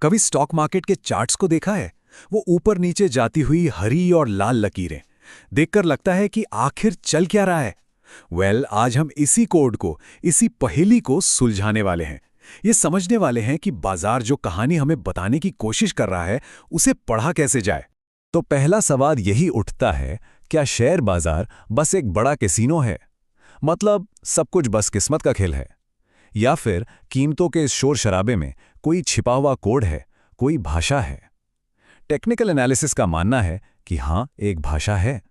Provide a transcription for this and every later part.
कभी stock market के charts को देखा है? वो ऊपर नीचे जाती हुई हरी और लाल लकीरें देखकर लगता है कि आखिर चल क्या रहा है। आज हम इसी कोड को, इसी पहेली को सुलझाने वाले हैं। ये समझने वाले हैं कि बाजार जो कहानी हमें बताने की कोशिश कर रहा है, उसे पढ़ा कैसे जाए। तो पहला सवाल यही उठता है, क्या शेयर बाजार बस एक बड़ा कैसीनो है? मतलब सब कुछ बस किस्मत का खेल है? या फिर कीमतों के इस शोर शराबे में कोई छिपा हुआ कोड है, कोई भाषा है? टेक्निकल एनालिसिस का मानना है कि हाँ, एक भाषा है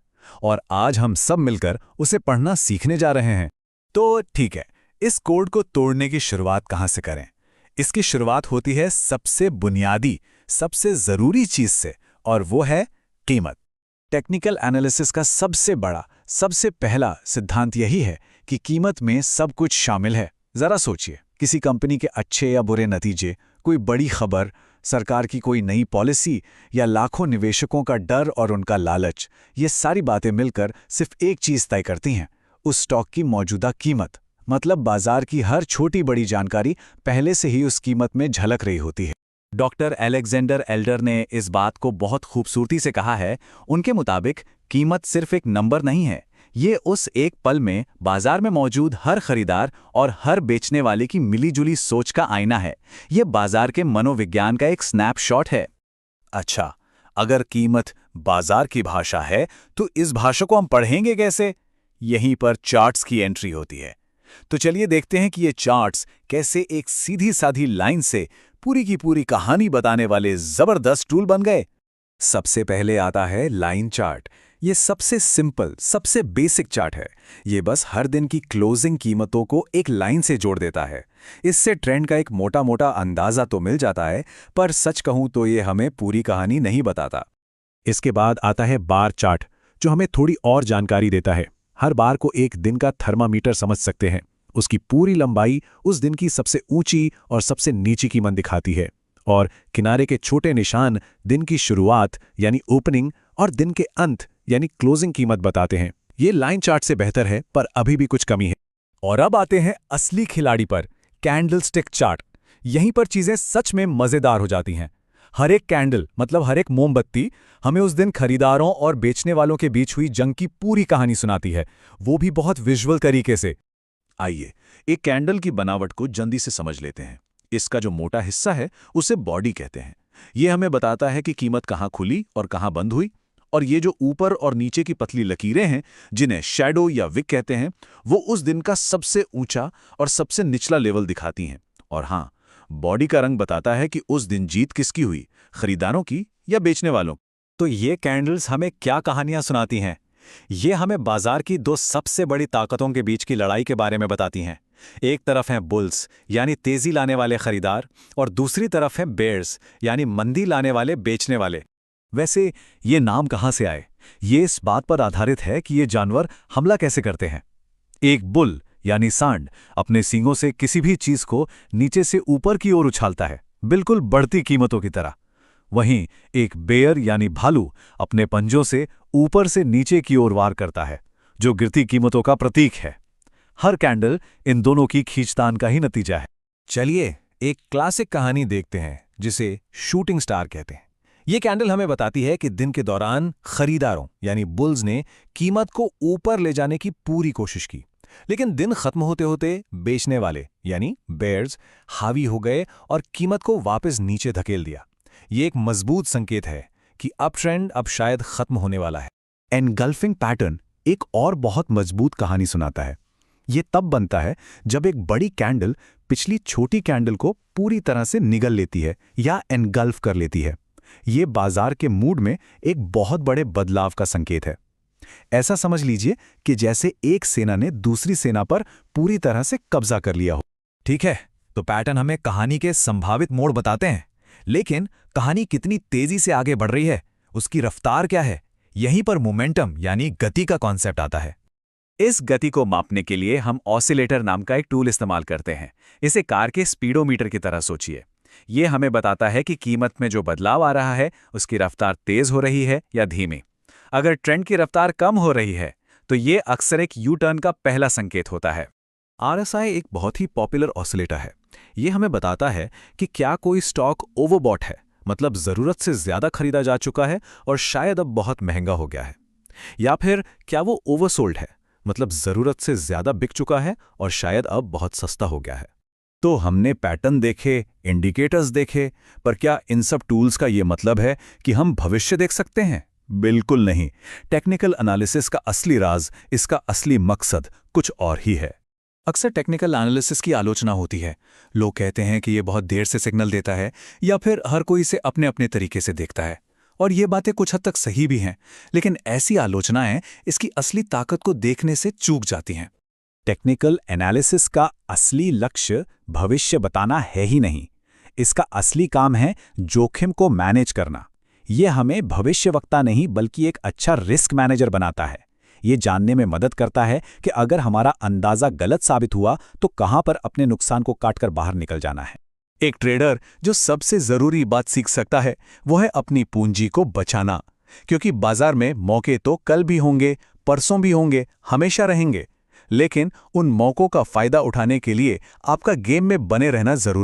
और आज हम सब मिलकर उसे पढ़ना सीखने जा रहे हैं। तो ठीक है, इस कोड को तोड़ने की शुरुआत कहाँ से करें? इसकी शुरुआत होती है सबसे बुनियादी, सबसे जरूरी चीज से, और वो है कीमत। टेक्निकल एनालिसिस का सबसे बड़ा, सबसे पहला सिद्धांत यही है कि कीमत में सब कुछ शामिल है। जरा सोचिए, किसी कंपनी के अच्छे या बुरे नतीजे, कोई बड़ी खबर, सरकार की कोई नई पॉलिसी या लाखों निवेशकों का डर और उनका लालच, ये सारी बातें मिलकर सिर्फ एक चीज तय करती हैं, उस स्टॉक की मौजूदा कीमत। मतलब बाजार की हर छोटी बड़ी जानकारी पहले से ही उस कीमत में झलक रही होती है। डॉक्टर अलेक्जेंडर एल्डर ने इस बात को बहुत खूबसूरती से कहा है। उनके मुताबिक कीमत सिर्फ एक नंबर नहीं है, ये उस एक पल में बाजार में मौजूद हर खरीदार और हर बेचने वाले की मिलीजुली सोच का आईना है। ये बाजार के मनोविज्ञान का एक स्नैपशॉट है। अच्छा, अगर कीमत बाजार की भाषा है, तो इस भाषा को हम पढ़ेंगे कैसे? यहीं पर चार्ट्स की एंट्री होती है। तो चलिए देखते हैं कि ये चार्ट्स कैसे एक सीधी साधी लाइन से पूरी की पूरी कहानी बताने वाले जबरदस्त टूल बन गए। सबसे पहले आता है लाइन चार्ट। ये सबसे सिंपल, सबसे बेसिक चार्ट है। ये बस हर दिन की क्लोजिंग कीमतों को एक लाइन से जोड़ देता है। इससे ट्रेंड का एक मोटा मोटा अंदाजा तो मिल जाता है, पर सच कहूं तो ये हमें पूरी कहानी नहीं बताता। इसके बाद आता है बार चार्ट, जो हमें थोड़ी और जानकारी देता है। हर बार को एक दिन का थर्मामीटर समझ सकते हैं। उसकी पूरी लंबाई उस दिन की सबसे ऊंची और सबसे नीची कीमत दिखाती है, और किनारे के छोटे निशान दिन की शुरुआत यानी ओपनिंग और दिन के अंत यानी क्लोजिंग कीमत बताते हैं। ये लाइन चार्ट से बेहतर है, पर अभी भी कुछ कमी है। और अब आते हैं असली खिलाड़ी पर, कैंडलस्टिक चार्ट। यहीं पर चीजें सच में मजेदार हो जाती हैं। हर एक कैंडल, मतलब हर एक मोमबत्ती, हमें उस दिन खरीदारों और बेचने वालों के बीच हुई जंग की पूरी कहानी सुनाती है, वो भी बहुत विजुअल तरीके से। आइए एक कैंडल की बनावट को जल्दी से समझ लेते हैं। इसका जो मोटा हिस्सा है उसे बॉडी कहते हैं। ये हमें बताता है कि कीमत कहाँ खुली और कहाँ बंद हुई। और ये जो ऊपर और नीचे की पतली लकीरें हैं, जिन्हें शैडो या विक कहते हैं, वो उस दिन का सबसे ऊंचा और सबसे निचला लेवल दिखाती हैं। और हाँ, बॉडी का रंग बताता है कि उस दिन जीत किसकी हुई, खरीदारों की या बेचने वालों। तो ये कैंडल्स हमें क्या कहानियां सुनाती हैं? ये हमें बाजार की दो सबसे बड़ी ताकतों के बीच की लड़ाई के बारे में बताती हैं। एक तरफ हैं बुल्स, यानी तेजी लाने वाले खरीदार, और दूसरी तरफ हैं बेयर्स, यानी मंदी लाने वाले बेचने वाले। वैसे ये नाम कहाँ से आए? ये इस बात पर आधारित है कि ये जानवर हमला कैसे करते हैं। एक बुल यानी सांड अपने सींगों से किसी भी चीज को नीचे से ऊपर की ओर उछालता है, बिल्कुल बढ़ती कीमतों की तरह। वहीं एक बेयर यानी भालू अपने पंजों से ऊपर से नीचे की ओर वार करता है, जो गिरती कीमतों का प्रतीक है। हर कैंडल इन दोनों की खींचतान का ही नतीजा है। चलिए एक क्लासिक कहानी देखते हैं, जिसे शूटिंग स्टार कहते हैं। ये कैंडल हमें बताती है कि दिन के दौरान खरीदारों यानी बुल्स ने कीमत को ऊपर ले जाने की पूरी कोशिश की, लेकिन दिन खत्म होते होते बेचने वाले यानी बेयर्स हावी हो गए और कीमत को वापस नीचे धकेल दिया। ये एक मजबूत संकेत है कि अप ट्रेंड अब शायद खत्म होने वाला है। एनगल्फिंग पैटर्न एक और बहुत मजबूत कहानी सुनाता है। ये तब बनता है जब एक बड़ी कैंडल पिछली छोटी कैंडल को पूरी तरह से निगल लेती है या एनगल्फ कर लेती है। ये बाजार के मूड में एक बहुत बड़े बदलाव का संकेत है। ऐसा समझ लीजिए कि जैसे एक सेना ने दूसरी सेना पर पूरी तरह से कब्जा कर लिया हो। ठीक है, तो पैटर्न हमें कहानी के संभावित मोड़ बताते हैं, लेकिन कहानी कितनी तेजी से आगे बढ़ रही है, उसकी रफ्तार क्या है, यहीं पर मोमेंटम यानी गति का कॉन्सेप्ट आता है। इस गति को मापने के लिए हम ऑसिलेटर नाम का एक टूल इस्तेमाल करते हैं। इसे कार के स्पीडोमीटर की तरह सोचिए। ये हमें बताता है कि कीमत में जो बदलाव आ रहा है, उसकी रफ्तार तेज हो रही है या धीमी। अगर ट्रेंड की रफ्तार कम हो रही है, तो ये अक्सर एक यू टर्न का पहला संकेत होता है। आरएसआई एक बहुत ही पॉपुलर ऑसिलेटर है। ये हमें बताता है कि क्या कोई स्टॉक ओवरबॉट है, मतलब ज़रूरत से ज़्यादा खरीदा जा चुका है और शायद अब बहुत महंगा हो गया है, या फिर क्या वो ओवरसोल्ड है, मतलब ज़रूरत से ज़्यादा बिक चुका है और शायद अब बहुत सस्ता हो गया है। तो हमने पैटर्न देखे, इंडिकेटर्स देखे, पर क्या इन सब टूल्स का ये मतलब है कि हम भविष्य देख सकते हैं? बिल्कुल नहीं। टेक्निकल एनालिसिस का असली राज, इसका असली मकसद कुछ और ही है। अक्सर टेक्निकल एनालिसिस की आलोचना होती है। लोग कहते हैं कि ये बहुत देर से सिग्नल देता है या फिर हर कोई इसे अपने अपने तरीके से देखता है। और ये बातें कुछ हद तक सही भी हैं, लेकिन ऐसी आलोचनाएं इसकी असली ताकत को देखने से चूक जाती हैं। टेक्निकल एनालिसिस का असली लक्ष्य भविष्य बताना है ही नहीं। इसका असली काम है जोखिम को मैनेज करना। ये हमें भविष्यवक्ता नहीं बल्कि एक अच्छा रिस्क मैनेजर बनाता है। ये जानने में मदद करता है कि अगर हमारा अंदाज़ा गलत साबित हुआ तो कहां पर अपने नुकसान को काटकर बाहर निकल जाना है। एक ट्रेडर जो सबसे ज़रूरी बात सीख सकता है वो है अपनी पूंजी को बचाना, क्योंकि बाजार में मौके तो कल भी होंगे, परसों भी होंगे, हमेशा रहेंगे। लेकिन उन मौकों का फायदा उठाने के लिए आपका गेम में बने रहना जरूरी